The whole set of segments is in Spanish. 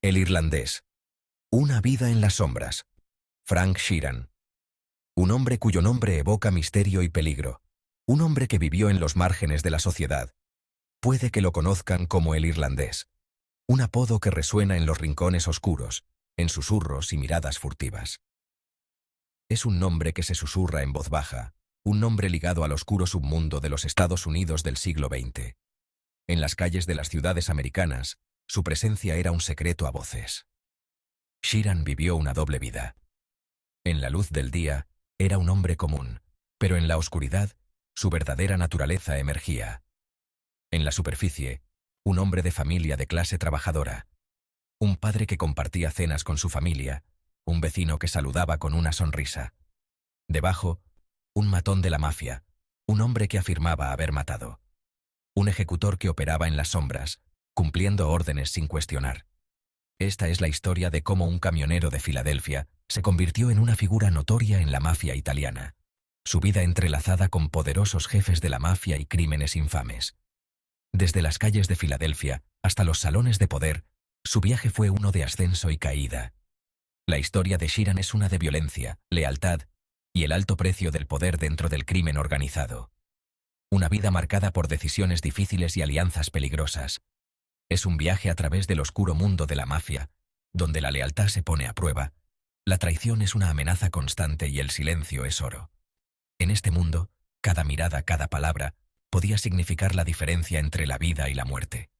El irlandés. Una vida en las sombras. Frank Sheeran. Un hombre cuyo nombre evoca misterio y peligro. Un hombre que vivió en los márgenes de la sociedad. Puede que lo conozcan como el irlandés. Un apodo que resuena en los rincones oscuros, en susurros y miradas furtivas. Es un nombre que se susurra en voz baja, un nombre ligado al oscuro submundo de los Estados Unidos del siglo XX. En las calles de las ciudades americanas, su presencia era un secreto a voces. Sheeran vivió una doble vida. En la luz del día, era un hombre común, pero en la oscuridad, su verdadera naturaleza emergía. En la superficie, un hombre de familia de clase trabajadora. Un padre que compartía cenas con su familia, un vecino que saludaba con una sonrisa. Debajo, un matón de la mafia, un hombre que afirmaba haber matado. Un ejecutor que operaba en las sombras, cumpliendo órdenes sin cuestionar. Esta es la historia de cómo un camionero de Filadelfia se convirtió en una figura notoria en la mafia italiana. Su vida entrelazada con poderosos jefes de la mafia y crímenes infames. Desde las calles de Filadelfia hasta los salones de poder, su viaje fue uno de ascenso y caída. La historia de Sheeran es una de violencia, lealtad y el alto precio del poder dentro del crimen organizado. Una vida marcada por decisiones difíciles y alianzas peligrosas. Es un viaje a través del oscuro mundo de la mafia, donde la lealtad se pone a prueba, la traición es una amenaza constante y el silencio es oro. En este mundo, cada mirada, cada palabra, podía significar la diferencia entre la vida y la muerte.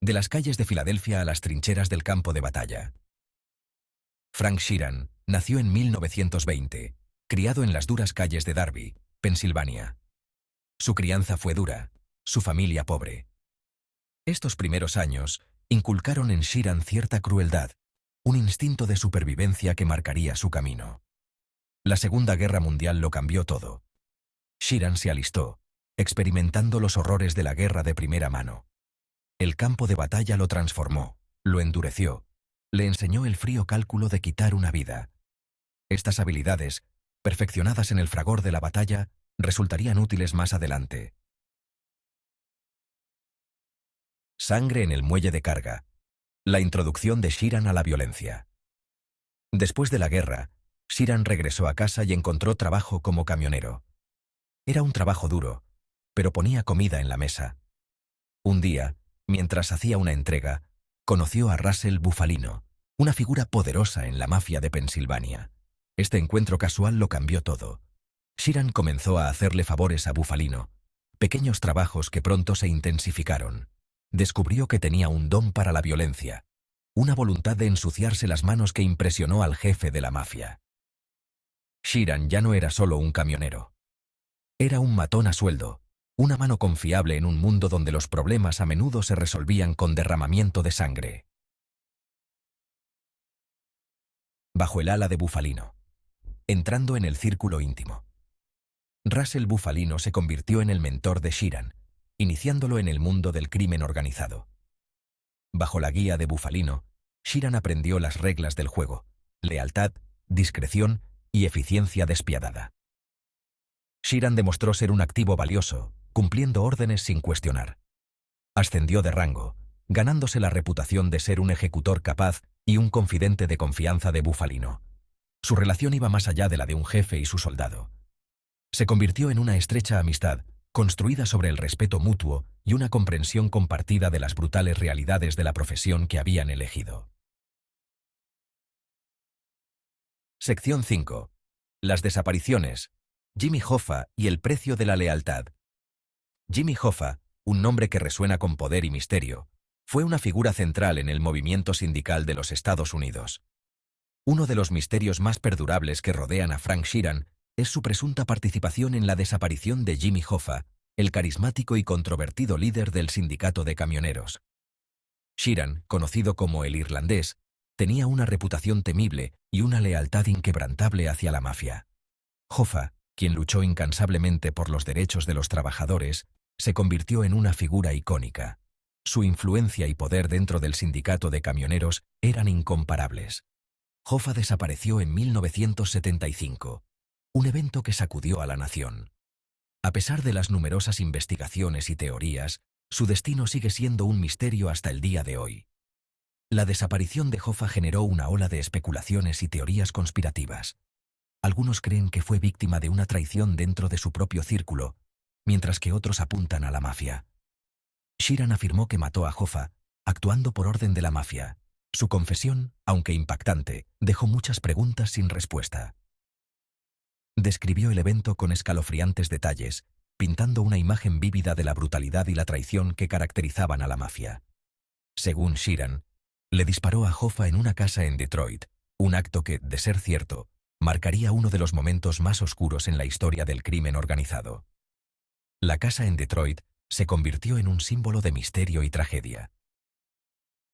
De las calles de Filadelfia a las trincheras del campo de batalla. Frank Sheeran nació en 1920, criado en las duras calles de Darby, Pensilvania. Su crianza fue dura, su familia pobre. Estos primeros años inculcaron en Sheeran cierta crueldad, un instinto de supervivencia que marcaría su camino. La Segunda Guerra Mundial lo cambió todo. Sheeran se alistó, experimentando los horrores de la guerra de primera mano. El campo de batalla lo transformó, lo endureció, le enseñó el frío cálculo de quitar una vida. Estas habilidades, perfeccionadas en el fragor de la batalla, resultarían útiles más adelante. Sangre en el muelle de carga. La introducción de Sheeran a la violencia. Después de la guerra, Sheeran regresó a casa y encontró trabajo como camionero. Era un trabajo duro, pero ponía comida en la mesa. Un día, mientras hacía una entrega, conoció a Russell Bufalino, una figura poderosa en la mafia de Pensilvania. Este encuentro casual lo cambió todo. Sheeran comenzó a hacerle favores a Bufalino, pequeños trabajos que pronto se intensificaron. Descubrió que tenía un don para la violencia, una voluntad de ensuciarse las manos que impresionó al jefe de la mafia. Sheeran ya no era solo un camionero. Era un matón a sueldo, una mano confiable en un mundo donde los problemas a menudo se resolvían con derramamiento de sangre. Bajo el ala de Bufalino. Entrando en el círculo íntimo. Russell Bufalino se convirtió en el mentor de Sheeran, iniciándolo en el mundo del crimen organizado. Bajo la guía de Bufalino, Sheeran aprendió las reglas del juego: lealtad, discreción y eficiencia despiadada. Sheeran demostró ser un activo valioso, cumpliendo órdenes sin cuestionar. Ascendió de rango, ganándose la reputación de ser un ejecutor capaz y un confidente de confianza de Bufalino. Su relación iba más allá de la de un jefe y su soldado. Se convirtió en una estrecha amistad, construida sobre el respeto mutuo y una comprensión compartida de las brutales realidades de la profesión que habían elegido. Sección 5. Las desapariciones. Jimmy Hoffa y el precio de la lealtad. Jimmy Hoffa, un nombre que resuena con poder y misterio, fue una figura central en el movimiento sindical de los Estados Unidos. Uno de los misterios más perdurables que rodean a Frank Sheeran es su presunta participación en la desaparición de Jimmy Hoffa, el carismático y controvertido líder del sindicato de camioneros. Sheeran, conocido como el irlandés, tenía una reputación temible y una lealtad inquebrantable hacia la mafia. Hoffa, quien luchó incansablemente por los derechos de los trabajadores, se convirtió en una figura icónica. Su influencia y poder dentro del sindicato de camioneros eran incomparables. Hoffa desapareció en 1975, un evento que sacudió a la nación. A pesar de las numerosas investigaciones y teorías, Su destino sigue siendo un misterio hasta el día de hoy. La desaparición de Hoffa generó una ola de especulaciones y teorías conspirativas. Algunos creen que fue víctima de una traición dentro de su propio círculo, mientras que otros apuntan a la mafia. Sheeran afirmó que mató a Hoffa, actuando por orden de la mafia. Su confesión, aunque impactante, dejó muchas preguntas sin respuesta. Describió el evento con escalofriantes detalles, pintando una imagen vívida de la brutalidad y la traición que caracterizaban a la mafia. Según Sheeran, le disparó a Hoffa en una casa en Detroit, un acto que, de ser cierto, marcaría uno de los momentos más oscuros en la historia del crimen organizado. La casa en Detroit se convirtió en un símbolo de misterio y tragedia.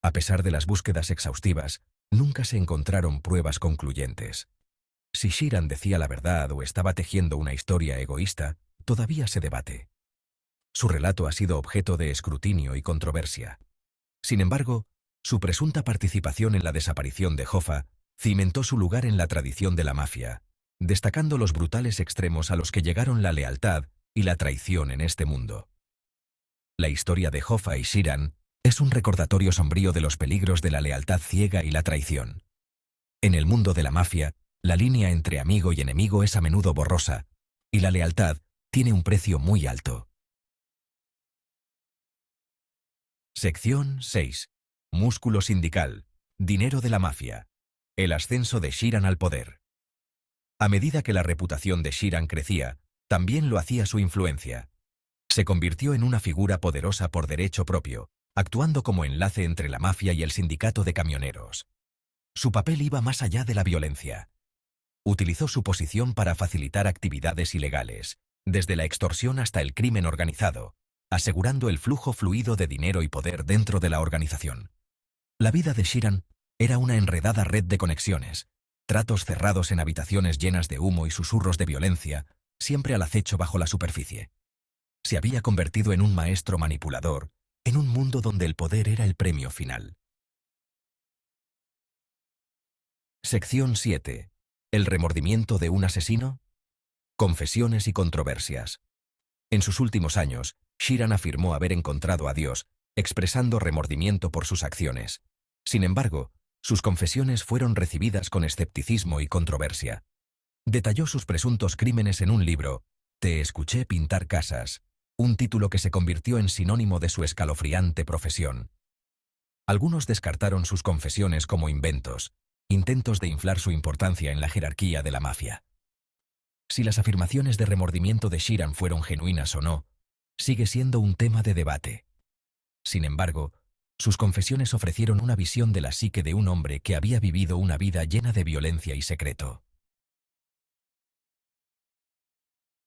A pesar de las búsquedas exhaustivas, nunca se encontraron pruebas concluyentes. Si Sheeran decía la verdad o estaba tejiendo una historia egoísta, todavía se debate. Su relato ha sido objeto de escrutinio y controversia. Sin embargo, su presunta participación en la desaparición de Hoffa cimentó su lugar en la tradición de la mafia, destacando los brutales extremos a los que llegaron la lealtad y la traición en este mundo. La historia de Hoffa y Sheeran es un recordatorio sombrío de los peligros de la lealtad ciega y la traición. En el mundo de la mafia, la línea entre amigo y enemigo es a menudo borrosa, y la lealtad tiene un precio muy alto. Sección 6. Músculo sindical. Dinero de la mafia. El ascenso de Sheeran al poder. A medida que la reputación de Sheeran crecía, también lo hacía su influencia. Se convirtió en una figura poderosa por derecho propio, actuando como enlace entre la mafia y el sindicato de camioneros. Su papel iba más allá de la violencia. Utilizó su posición para facilitar actividades ilegales, desde la extorsión hasta el crimen organizado, asegurando el flujo fluido de dinero y poder dentro de la organización. La vida de Sheeran era una enredada red de conexiones, tratos cerrados en habitaciones llenas de humo y susurros de violencia, siempre al acecho bajo la superficie. Se había convertido en un maestro manipulador, en un mundo donde el poder era el premio final. Sección 7. ¿El remordimiento de un asesino? Confesiones y controversias. En sus últimos años, Sheeran afirmó haber encontrado a Dios, expresando remordimiento por sus acciones. Sin embargo, sus confesiones fueron recibidas con escepticismo y controversia. Detalló sus presuntos crímenes en un libro, Te escuché pintar casas, un título que se convirtió en sinónimo de su escalofriante profesión. Algunos descartaron sus confesiones como inventos, intentos de inflar su importancia en la jerarquía de la mafia. Si las afirmaciones de remordimiento de Sheeran fueron genuinas o no, sigue siendo un tema de debate. Sin embargo, sus confesiones ofrecieron una visión de la psique de un hombre que había vivido una vida llena de violencia y secreto.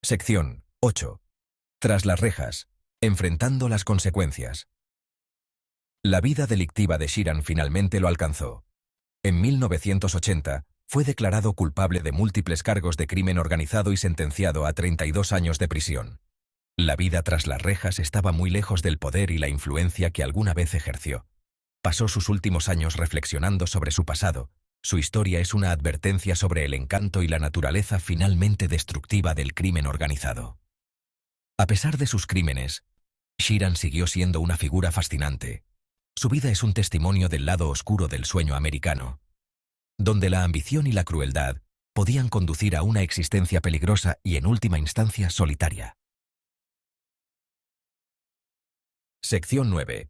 Sección 8. Tras las rejas, enfrentando las consecuencias. La vida delictiva de Sheeran finalmente lo alcanzó. En 1980, fue declarado culpable de múltiples cargos de crimen organizado y sentenciado a 32 años de prisión. La vida tras las rejas estaba muy lejos del poder y la influencia que alguna vez ejerció. Pasó sus últimos años reflexionando sobre su pasado. Su historia es una advertencia sobre el encanto y la naturaleza finalmente destructiva del crimen organizado. A pesar de sus crímenes, Sheeran siguió siendo una figura fascinante. Su vida es un testimonio del lado oscuro del sueño americano, donde la ambición y la crueldad podían conducir a una existencia peligrosa y en última instancia solitaria. Sección 9.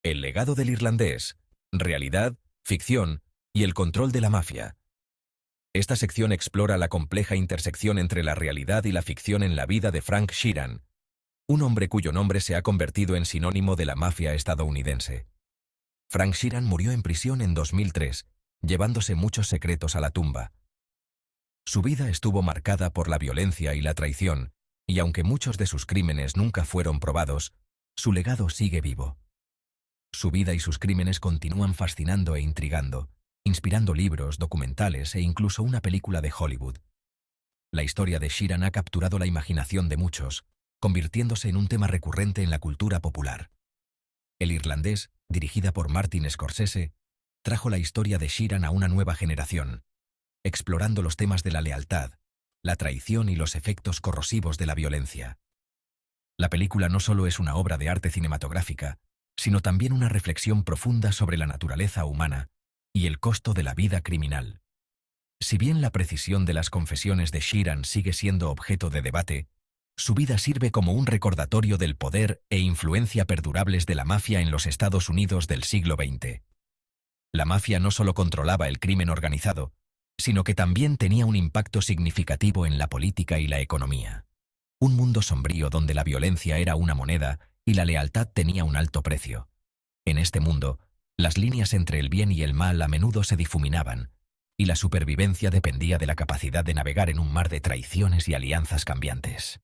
El legado del irlandés, realidad, ficción y el control de la mafia. Esta sección explora la compleja intersección entre la realidad y la ficción en la vida de Frank Sheeran, un hombre cuyo nombre se ha convertido en sinónimo de la mafia estadounidense. Frank Sheeran murió en prisión en 2003, llevándose muchos secretos a la tumba. Su vida estuvo marcada por la violencia y la traición, y aunque muchos de sus crímenes nunca fueron probados, su legado sigue vivo. Su vida y sus crímenes continúan fascinando e intrigando, inspirando libros, documentales e incluso una película de Hollywood. La historia de Sheeran ha capturado la imaginación de muchos, convirtiéndose en un tema recurrente en la cultura popular. El irlandés, dirigida por Martin Scorsese, trajo la historia de Sheeran a una nueva generación, explorando los temas de la lealtad, la traición y los efectos corrosivos de la violencia. La película no solo es una obra de arte cinematográfica, sino también una reflexión profunda sobre la naturaleza humana y el costo de la vida criminal. Si bien la precisión de las confesiones de Sheeran sigue siendo objeto de debate, su vida sirve como un recordatorio del poder e influencia perdurables de la mafia en los Estados Unidos del siglo XX. La mafia no solo controlaba el crimen organizado, sino que también tenía un impacto significativo en la política y la economía. Un mundo sombrío donde la violencia era una moneda y la lealtad tenía un alto precio. En este mundo, las líneas entre el bien y el mal a menudo se difuminaban, y la supervivencia dependía de la capacidad de navegar en un mar de traiciones y alianzas cambiantes.